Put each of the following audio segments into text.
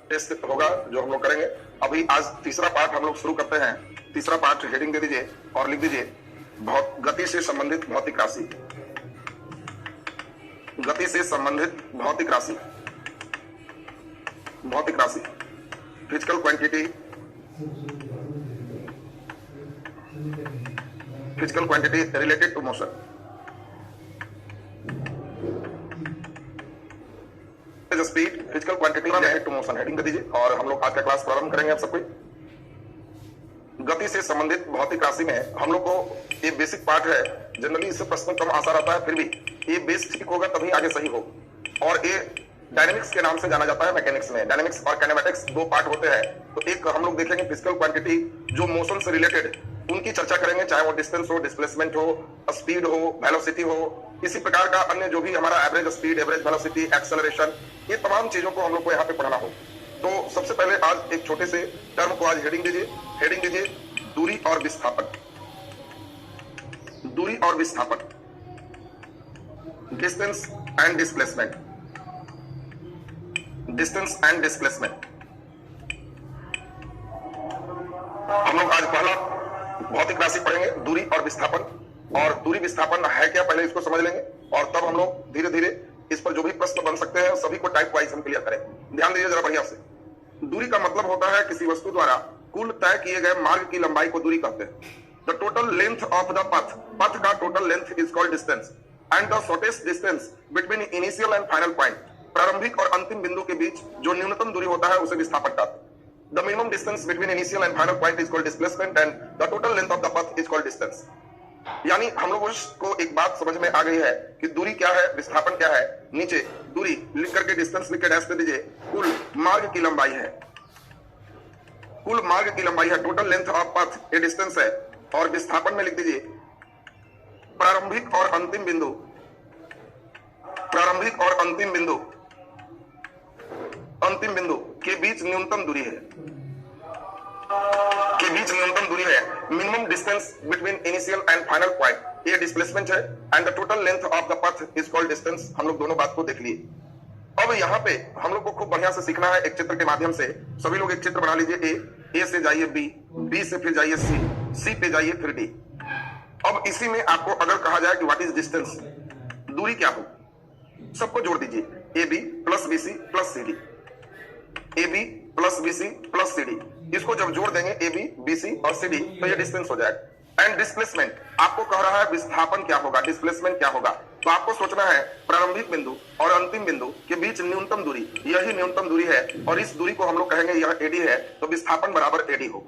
Test होगा जो हम लोग करेंगे। अभी आज तीसरा पार्ट हम लोग शुरू करते हैं। तीसरा पार्ट हेडिंग दे दीजिए और लिख दीजिए गति से संबंधित भौतिक राशि। गति से संबंधित भौतिक राशि, भौतिक राशि, physical quantity, physical quantity related to motion. Speed, physical quantity related to motion, heading कर दीजिए और हम लोग आज का क्लास प्रारंभ करेंगे। आप सबको गति से संबंधित भौतिक राशि में हम लोग को ये बेसिक पार्ट है। जनरली इससे प्रश्न कम आशा रहता है, फिर भी ये बेस ठीक होगा तभी आगे सही हो। और ये डायनेमिक्स के नाम से जाना जाता है। मैकेनिक्स में डायनेमिक्स और काइनेमेटिक्स दो पार्ट होते हैं। तो एक हम लोग देखेंगे फिजिकल क्वांटिटी जो मोशन से रिलेटेड, उनकी चर्चा करेंगे, चाहे वो डिस्टेंस हो, डिस्प्लेसमेंट हो, स्पीड हो, वेलोसिटी हो, इसी प्रकार का अन्य जो भी हमारा average speed, average velocity, acceleration, ये तमाम चीजों को हम लोग को यहाँ पे पढ़ना हो। तो सबसे पहले आज एक छोटे से टर्म को आज हेडिंग दीजिए। हेडिंग दीजिए दूरी और विस्थापन। दूरी और विस्थापन, distance and displacement, distance and displacement. हम लोग आज पहला भौतिक राशि पढ़ेंगे, दूरी और विस्थापन। और दूरी विस्थापन है क्या, पहले इसको समझ लेंगे और तब हम लोग धीरे धीरे इस पर जो भी प्रश्न बन सकते हैं सभी को टाइप वाइज हम क्लियर करें। ध्यान दीजिए जरा बढ़िया से। दूरी का मतलब होता है किसी वस्तु द्वारा कुल तय किए गए मार्ग की लंबाई को दूरी कहते हैं। The total length of the path, पथ का total length is called distance and the shortest distance between initial and final point, प्रारंभिक और अंतिम बिंदु के बीच जो न्यूनतम दूरी होता है उसे विस्थापन कहते हैं। The minimum distance between initial and final point is called displacement and the total length of the path is called distance। यानी हम लोगों को एक बात समझ में आ गई है कि दूरी क्या है, विस्थापन क्या है। नीचे दूरी लिख करके डिस्टेंस लिख के डैश कर दीजिए। कुल मार्ग की लंबाई है, कुल मार्ग की लंबाई है, टोटल लेंथ ऑफ पाथ ये डिस्टेंस है। और विस्थापन में लिख दीजिए प्रारंभिक और अंतिम बिंदु, प्रारंभिक और अंतिम बिंदु, अंतिम बिंदु के बीच न्यूनतम दूरी है, के बीच न्यूनतम दूरी है। Minimum distance between initial and final point ये डिस्प्लेसमेंट है and the total length of the path is called distance. हम लोग दोनों बात को देख लिए। अब यहाँ पे हम लोग को खूब बढ़िया से सीखना है एक चित्र के माध्यम से। सभी लोग एक चित्र बना लीजिए। ए से जाइए बी, बी से फिर जाइए सी, सी पे जाइए फिर डी। अब इसी में आपको अगर कहा जाए कि व्हाट इज डिस्टेंस, दूरी क्या हो, सबको जोड़ दीजिए। A B plus B C plus C D, A B plus B C plus C D. इसको जब जोड़ देंगे ए बी, बी सी और सी डी तो ये डिस्टेंस हो जाएगा। एंड डिस्प्लेसमेंट आपको कह रहा है विस्थापन क्या होगा, डिस्प्लेसमेंट क्या होगा। तो आपको सोचना है प्रारंभिक बिंदु और अंतिम बिंदु के बीच न्यूनतम दूरी, यही न्यूनतम दूरी है और इस दूरी को हम लोग कहेंगे यह एडी है। तो विस्थापन बराबर एडी हो।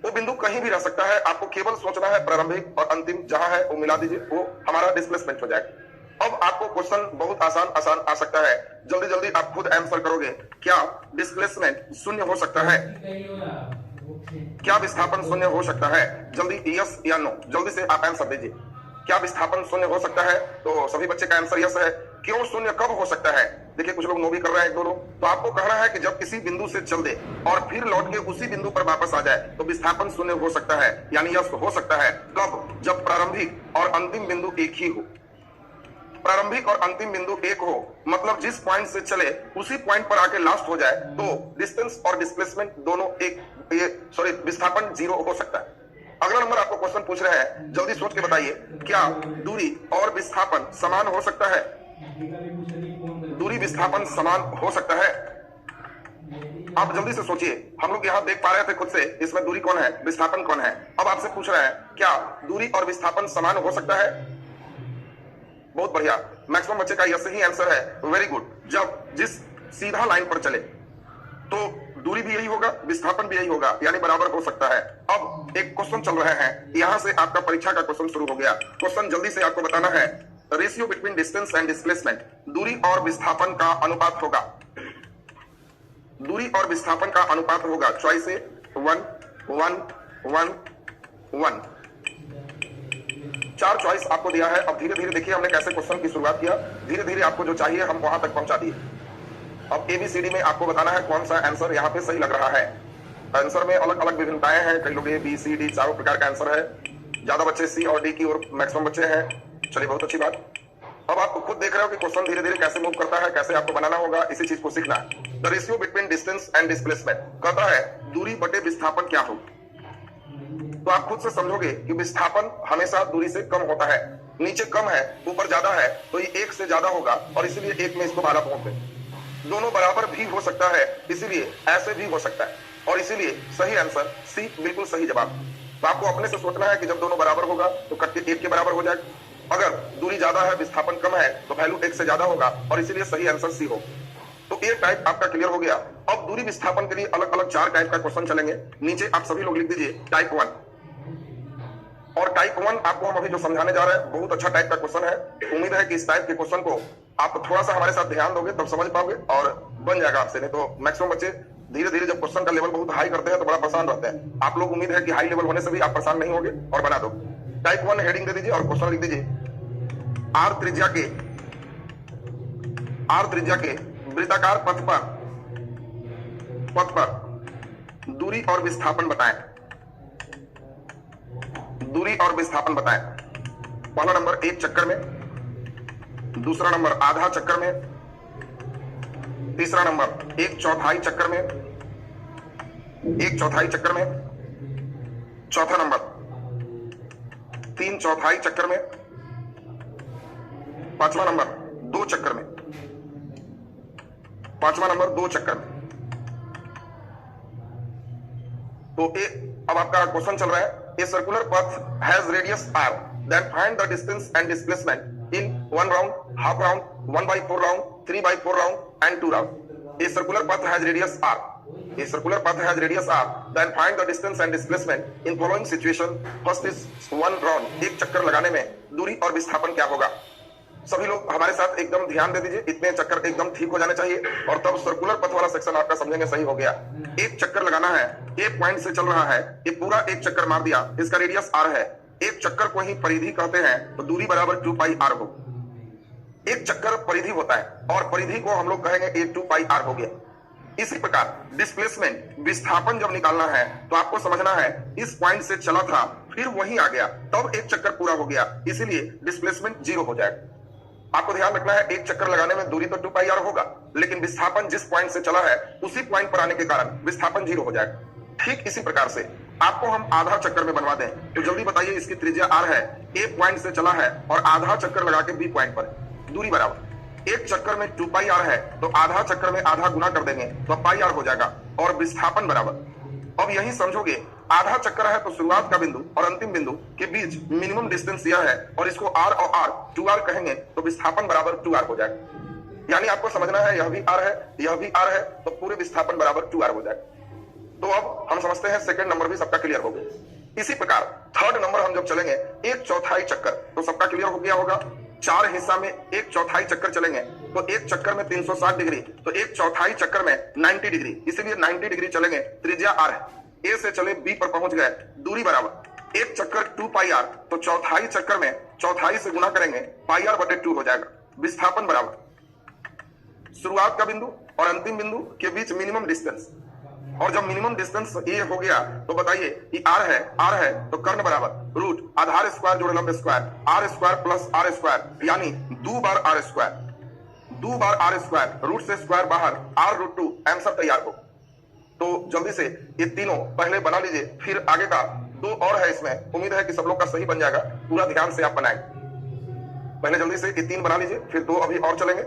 वो बिंदु कहीं भी रह सकता है, आपको केवल सोचना है प्रारंभिक और अंतिम जहां है वो मिला दीजिए, वो हमारा डिस्प्लेसमेंट हो जाएगा। अब आपको क्वेश्चन बहुत आसान आसान आ सकता है, जल्दी जल्दी आप खुद आंसर करोगे। क्या डिस्प्लेसमेंट शून्य हो सकता है? क्या विस्थापन शून्य हो सकता है? जल्दी यस या नो, जल्दी से आप आंसर दीजिए। क्या विस्थापन शून्य हो सकता है? तो सभी बच्चे का आंसर यस है। क्यों शून्य कब हो सकता है? देखिए कुछ लोग नो भी कर रहे हैं, एक दो लोग। तो आपको कहना है कि जब किसी बिंदु से चल दे और फिर लौट के उसी बिंदु पर वापस आ जाए तो विस्थापन शून्य हो सकता है, यानी यस हो सकता है। कब? जब प्रारंभिक और अंतिम बिंदु एक ही हो। प्रारंभिक और अंतिम बिंदु एक हो, मतलब जिस पॉइंट से चले उसी पॉइंट पर आके लास्ट हो जाए तो डिस्टेंस और डिस्प्लेसमेंट दोनों एक, ये विस्थापन जीरो हो सकता है। अगला नंबर आपको क्वेश्चन पूछ रहे हैं, जल्दी सोच के बताइए। क्या दूरी और विस्थापन समान हो सकता है? दूरी विस्थापन समान हो सकता है? आप जल्दी से सोचिए। हम लोग यहाँ देख पा रहे थे खुद से, इसमें दूरी कौन है, विस्थापन कौन है। अब आपसे पूछ रहे हैं क्या दूरी और विस्थापन समान हो सकता है? बहुत बढ़िया, मैक्सिमम बच्चे का यह सही आंसर है। Very good. जब जिस सीधा लाइन पर चले तो दूरी भी यही होगा, विस्थापन भी यही होगा, यानी बराबर हो सकता है। अब एक क्वेश्चन चल रहे हैं, यहां से आपका परीक्षा का क्वेश्चन शुरू हो गया। क्वेश्चन जल्दी से आपको बताना है, ratio between distance and displacement, दूरी और विस्थापन का अनुपात होगा। दूरी और विस्थापन का अनुपात होगा, चॉइस है 1 1 1 1। 4 चॉइस आपको दिया है। अब धीरे धीरे देखिए हमने कैसे क्वेश्चन की शुरुआत किया, धीरे धीरे आपको जो चाहिए हम वहां तक पहुंचा दिए। अब एबीसीडी में आपको बताना है कौन सा आंसर यहाँ पे सही लग रहा है। आंसर में अलग अलग विभिन्नताएं हैं, कई लोग ए बी सी डी चारों प्रकार का आंसर है। ज्यादा बच्चे सी और डी की और मैक्सिमम बच्चे हैं। चलिए बहुत अच्छी बात। अब आप खुद देख रहे हो कि क्वेश्चन धीरे धीरे कैसे मूव करता है, कैसे आपको बनाना होगा, इसी चीज को सीखना है। The ratio between distance and displacement कहता है दूरी बटे विस्थापन क्या हो। तो आप खुद से समझोगे कि विस्थापन हमेशा दूरी से कम होता है, नीचे कम है ऊपर ज्यादा है, तो ये एक से ज्यादा होगा और इसीलिए एक में इसको बाधा पहुंच गए। दोनों बराबर भी हो सकता है, इसीलिए ऐसे भी हो सकता है, और इसीलिए सही आंसर सी बिल्कुल सही जवाब। तो आपको अपने से सोचना है कि जब दोनों बराबर होगा तो कट एक के बराबर हो जाएगा। अगर दूरी ज्यादा है विस्थापन कम है तो वैल्यू एक से ज्यादा होगा और इसीलिए सही आंसर सी हो। तो ये टाइप आपका क्लियर हो गया। अब दूरी विस्थापन के लिए अलग अलग 4 टाइप का क्वेश्चन चलेंगे। नीचे आप सभी लोग लिख दीजिए टाइप 1। और टाइप 1 आपको हम अभी जो समझाने जा रहे हैं बहुत अच्छा टाइप का क्वेश्चन है। उम्मीद है कि इस टाइप के क्वेश्चन को आप थोड़ा सा हमारे साथ ध्यान दोगे तब समझ पाओगे और बन जाएगा आपसे। नहीं तो मैक्सिमम बच्चे धीरे धीरे जब क्वेश्चन का लेवल बहुत हाई करते हैं तो बड़ा परेशान रहते हैं। आप लोग उम्मीद है कि हाई लेवल होने से भी आप परेशान नहीं होगे और बना दो। टाइप 1 हेडिंग दे दीजिए और क्वेश्चन लिख दीजिए आर त्रिज्या के वृत्ताकार पथ पर दूरी और विस्थापन बताएं। दूरी और विस्थापन बताएं। पहला नंबर 1 चक्कर में, दूसरा नंबर आधा चक्कर में, तीसरा नंबर 1/4 चक्कर में, 1/4 चक्कर में, चौथा नंबर 3/4 चक्कर में, पांचवा नंबर 2 चक्कर में, पांचवा नंबर 2 चक्कर में। तो अब आपका क्वेश्चन चल रहा है A circular path has radius r. Then find the distance and displacement in 1 round, half round, 1/4 round, 3/4 round, and 2 round. A circular path has radius r. A circular path has radius r. Then find the distance and displacement in following situation. First is 1 round. एक चक्कर लगाने में दूरी और विस्थापन क्या होगा? सभी लोग हमारे साथ एकदम ध्यान दे दीजिए। इतने चक्कर एकदम ठीक हो जाने चाहिए और तब सर्कुलर पथ वाला सेक्शन आपका समझेंगे सही हो गया। एक चक्कर लगाना है, एक पॉइंट से चल रहा है, ये पूरा एक चक्कर मार दिया, इसका रेडियस r है। एक चक्कर को ही परिधि कहते हैं तो दूरी बराबर 2πr हो। एक चक्कर परिधि होता है और परिधि को हम लोग कहेंगे 2πr हो गया। इसी प्रकार डिस्प्लेसमेंट विस्थापन जब निकालना है तो आपको समझना है इस पॉइंट से चला था फिर वहीं आ गया तब एक चक्कर पूरा हो गया, इसीलिए डिस्प्लेसमेंट 0 हो जाएगा। आपको ध्यान रखना है एक चक्कर लगाने में दूरी तो 2πr होगा लेकिन विस्थापन जिस पॉइंट से चला है उसी पॉइंट पर आने के कारण विस्थापन 0 हो जाएगा। ठीक इसी प्रकार से आपको हम आधा चक्कर में बनवा दें तो जल्दी बताइए इसकी त्रिज्या r है, a पॉइंट से चला है और आधा चक्कर लगा के b पॉइंट पर, दूरी बराबर एक चक्कर में 2πr है तो आधा चक्कर में आधा गुना कर देंगे तो πr हो जाएगा और विस्थापन बराबर। अब यही समझोगे आधा चक्कर है तो शुरुआत का बिंदु और अंतिम बिंदु के बीच मिनिमम डिस्टेंस यह है और इसको r और r 2r कहेंगे तो विस्थापन बराबर 2r हो जाएगा। यानी आपको समझना है यह भी r है, यह भी r है तो पूरे विस्थापन बराबर 2r हो जाएगा। तो अब हम समझते हैं सेकंड नंबर भी सबका क्लियर हो गया। इसी प्रकार थर्ड नंबर हम जब चलेंगे 1/4 चक्कर तो सबका क्लियर हो गया होगा। 4 हिस्सा में 1/4 चक्कर चलेंगे तो एक चक्कर में 360 डिग्री तो 1/4 चक्कर में 90 डिग्री, इसलिए 90 डिग्री चलेंगे। त्रिज्या r है, a से चले b पर पहुंच गए, दूरी बराबर एक चक्कर 2πr तो चौथाई चक्कर में चौथाई से गुना करेंगे πr/2 हो जाएगा। विस्थापन बराबर शुरुआत का बिंदु और अंतिम बिंदु के बीच मिनिमम डिस्टेंस, और जब मिनिमम डिस्टेंस ये हो गया तो बताइए कि r है तो कर्ण बराबर रूट आधार स्क्वायर जोड़े लंब स्क्वायर r² प्लस r² यानी 2 बार r², रूट से स्क्वायर बाहर r√2 आंसर तैयार हो। तो जल्दी से ये तीनों पहले बना लीजिए, फिर आगे का 2 और है इसमें, उम्मीद है कि सब लोग का सही बन जाएगा। पूरा ध्यान से आप बनाएं। पहले जल्दी से ये 3 बना लीजिए, फिर 2 अभी और चलेंगे।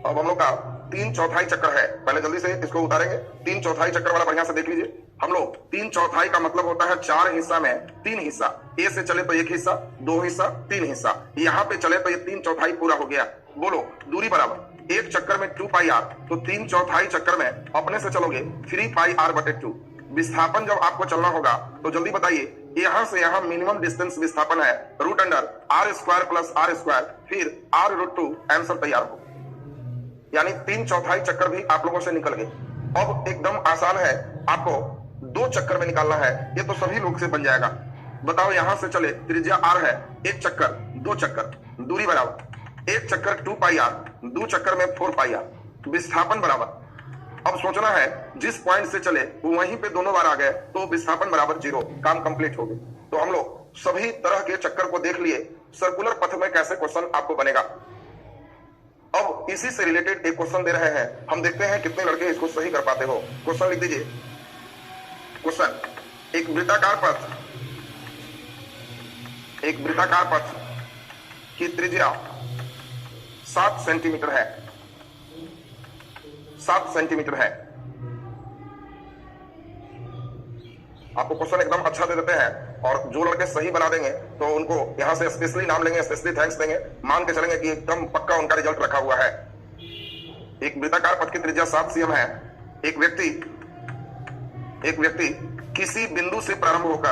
अब हम लोग का 3/4 चक्कर है, पहले जल्दी से इसको उतारेंगे। 3/4 चक्कर वाला बढ़िया से देख लीजिए। हम लोग 3/4 का मतलब होता है 4 हिस्सा में 3 हिस्सा, ए से चले तो 1 हिस्सा, 2 हिस्सा, 3 हिस्सा, यहाँ पे चले तो ये 3/4 पूरा हो गया। बोलो दूरी बराबर एक चक्कर में 2πr तो 3/4 चक्कर में अपने से चलोगे 3πr/2। विस्थापन जब आपको चलना होगा तो जल्दी बताइए यहां से यहां मिनिमम डिस्टेंस विस्थापन है √r² प्लस r², फिर r√2 आंसर तैयार हो। यानी 3/4 चक्कर भी आप लोगों से निकल गए। अब एकदम आसान है, आपको 2 चक्कर में निकालना है, ये तो सभी लोग से बन जाएगा। बताओ यहां से चले, त्रिज्या r है, एक चक्कर 2 चक्कर, दूरी बराबर एक चक्कर 2πr, 2 चक्कर में 4πr, विस्थापन बराबर अब सोचना है जिस पॉइंट से चले वो वहीं पे दोनों बार आ गए तो विस्थापन बराबर 0, काम कंप्लीट हो गया। तो हम लोग सभी तरह के चक्कर को देख लिए, सर्कुलर पथ में कैसे क्वेश्चन आपको बनेगा। अब इसी से रिलेटेड एक क्वेश्चन दे रहे हैं, हम देखते हैं कितने लड़के इसको सही कर पाते हो। क्वेश्चन लिख दीजिए। क्वेश्चन, एक वृत्ताकार पथ की त्रिज्या 7 सेंटीमीटर है, 7 सेंटीमीटर है। आपको क्वेश्चन एकदम अच्छा दे देते हैं और जो लड़के सही बना देंगे तो उनको यहां से स्पेशली नाम लेंगे, स्पेशली थैंक्स देंगे, मान के चलेंगे कि एकदम पक्का उनका रिजल्ट रखा हुआ है। एक वृत्ताकार पथ की त्रिज्या 7 cm है। एक व्यक्ति किसी बिंदु से प्रारंभ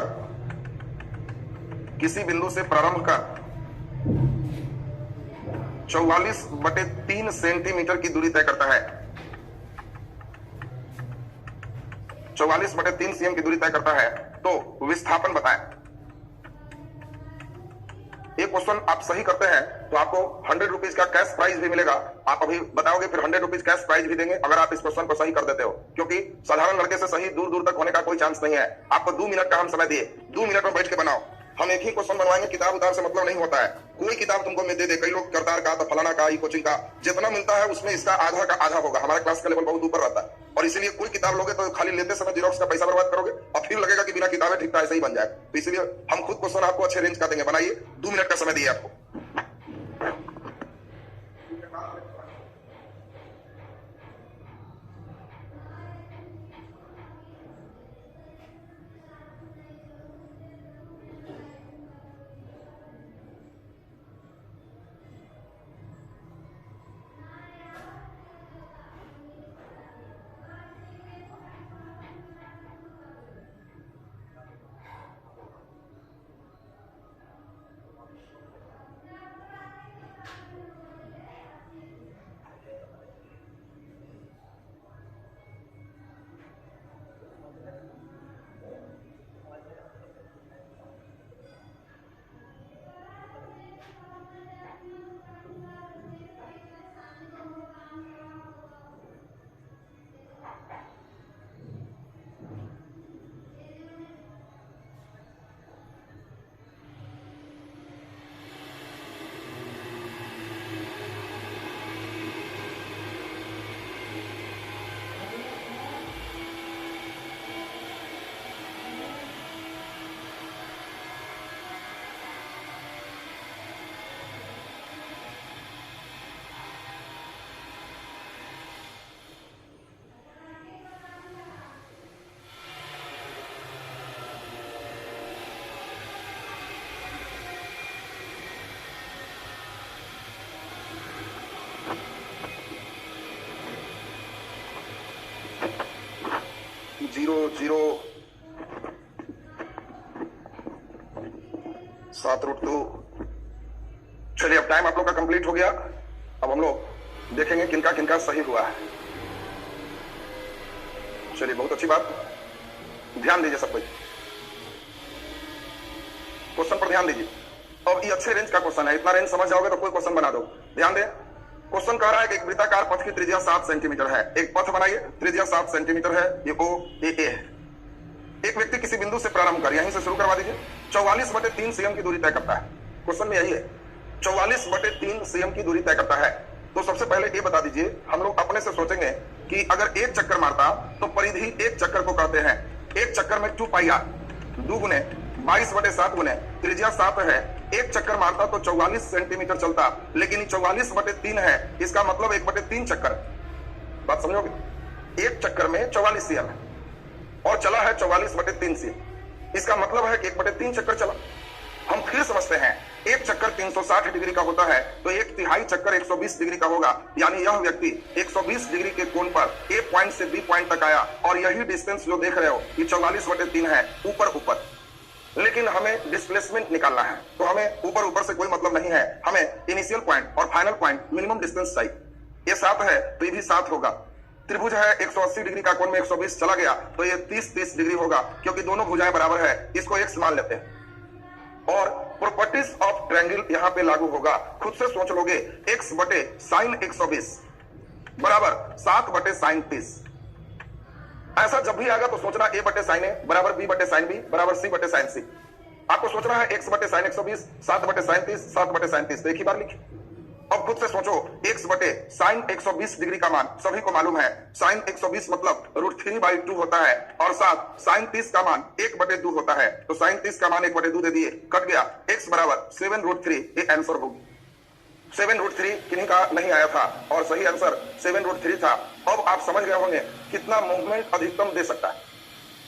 कर 44/3 सेंटीमीटर की दूरी तय करता है। 44/3 cm की दूरी तय करता है, तो विस्थापन बताएं। एक क्वेश्चन आप सही करते हैं तो आपको 100 रुपीज का कैश प्राइज भी मिलेगा। आप अभी बताओगे फिर 100 रुपीज कैश प्राइज भी देंगे अगर आप इस क्वेश्चन को सही कर देते हो, क्योंकि साधारण लड़के से सही दूर दूर तक होने का कोई चांस नहीं है। आपको 2 मिनट का हम समय दिए, 2 मिनट में बैठ के बनाओ। हम एक ही क्वेश्चन बनवाएंगे, किताब उतार से मतलब नहीं होता है। कोई किताब तुमको दे दे, कई लोग करतार का तो फलाना का, कोचिंग का, जितना मिलता है उसमें इसका आधा का आधा होगा। हमारा क्लास का लेवल बहुत ऊपर रहता है और इसीलिए कोई किताब लोगे तो खाली लेते समय जीरोक्स का पैसा बर्बाद करोगे और फिर लगेगा कि बिना किताबें ठीक ऐसे ही बन जाए। तो इसलिए हम खुद क्वेश्चन आपको अच्छे रेंज का देंगे, बनाइए। 2 मिनट का समय दिए आपको। जीरो 7√2। चलिए अब टाइम आप लोग का कंप्लीट हो गया। अब हम लोग देखेंगे किनका किनका सही हुआ है। चलिए बहुत अच्छी बात, ध्यान दीजिए सब कोई, क्वेश्चन पर ध्यान दीजिए। अब ये अच्छे रेंज का क्वेश्चन है, इतना रेंज समझ जाओगे तो कोई क्वेश्चन बना दो। ध्यान दें, क्वेश्चन कह रहा है कि एक वृत्ताकार पथ की त्रिज्या 7 सेंटीमीटर है। एक पथ बनाइए, त्रिज्या 7 सेंटीमीटर है, ये OAA है। एक व्यक्ति किसी बिंदु से प्रारंभ कर, यहीं से शुरू करवा दीजिए, 44/3 cm की दूरी तय करता है। क्वेश्चन में यही है, 44/3 cm की दूरी तय करता है। तो सबसे पहले ये बता दीजिए, हम लोग अपने से सोचेंगे कि अगर एक चक्कर मारता तो परिधि एक चक्कर को कहते हैं। एक चक्कर में 2πr, 2 गुने 22/7 गुने त्रिज्या 7 है। एक चक्कर मारता तो 44 सेंटीमीटर चलता, लेकिन 44/3 है, इसका मतलब 1/3 चक्कर। बात समझोगे? एक चक्कर में 44 cm है और चला है 44/3 cm, इसका मतलब है कि 1/3 चक्कर चला। हम फिर समझते हैं, एक चक्कर 360 डिग्री का होता है तो एक तिहाई चक्कर 120 डिग्री का होगा, यानी यह व्यक्ति 120 डिग्री के कोण पर ए पॉइंट से बी पॉइंट तक आया और यही डिस्टेंस जो देख रहे हो ये 44/3 है, ऊपर। लेकिन हमें डिस्प्लेसमेंट निकालना है, तो हमें ऊपर से कोई मतलब नहीं है, हमें इनिशियल पॉइंट और फाइनल पॉइंट मिनिमम डिस्टेंस चाहिए। ये 7 है तो ये भी 7 होगा। त्रिभुज है, 180 डिग्री का कोण में 120 चला गया तो ये 30 डिग्री होगा, क्योंकि दोनों भुजाएं बराबर है। इसको x मान लेते हैं और प्रॉपर्टीज ऑफ ट्रायंगल यहां पे लागू होगा। खुद से सोच लोगे, x/sin 120 बराबर 7/sin 30। ऐसा जब भी आएगा तो सोचना a बटे साइन ए बराबर b बटे साइन बी बराबर c बटे साइन सी। आपको सोचना है x बटे साइन 120, 7 बटे साइन 30, 7 बटे साइन 30। तो एक ही बार लिखिए। अब खुद से सोचो, x बटे साइन 120 डिग्री का मान सभी को मालूम है, साइन 120 मतलब √3/2 होता है, और साथ साइन 30 का मान 1/2 होता है। तो साइन 30 का मान 1/2 दे दिए, कट गया, x बराबर 7√3। ये आंसर होगी। 7√3 किन्हीं का नहीं आया था और सही आंसर 7√3 था। अब आप समझ गए होंगे कितना मूवमेंट अधिकतम दे सकता है।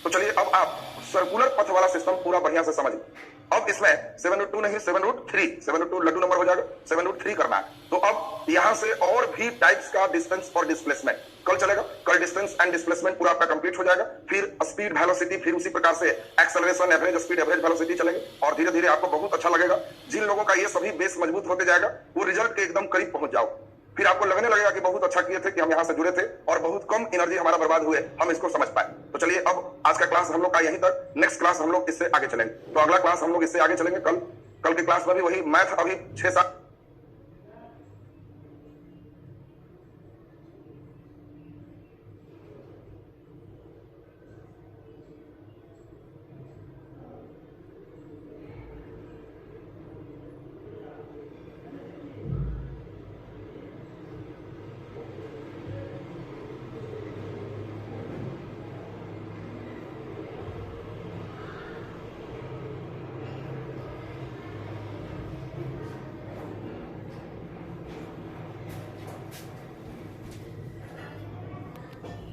तो चलिए अब आप सर्कुलर पथ वाला सिस्टम पूरा बढ़िया से समझिए। अब इसमें 7√2 नहीं 7√3, 7√2 लड्डू नंबर हो जाएगा, 7√3 करना है। तो अब यहां से और भी टाइप्स का डिस्टेंस और डिस्प्लेसमेंट कल चलेगा। कल डिस्टेंस एंड डिस्प्लेसमेंट पूरा आपका कंप्लीट हो जाएगा। फिर स्पीड वेलोसिटी, फिर उसी प्रकार से acceleration, average speed, average velocity चलेंगे और धीरे धीरे आपको बहुत अच्छा लगेगा। जिन लोगों का ये सभी बेस मजबूत होते जाएगा वो रिजल्ट के एकदम करीब पहुंच जाओ। फिर आपको लगने लगेगा कि बहुत अच्छा किए थे कि हम यहां से जुड़े थे और बहुत कम एनर्जी हमारा बर्बाद हुए, हम इसको समझ पाए। तो चलिए अब आज का क्लास हम लोग का यहीं तक। नेक्स्ट क्लास हम लोग इससे आगे चलेंगे। तो अगला क्लास हम लोग इससे आगे चलेंगे कल की क्लास में भी वही मैथ अभी 6-7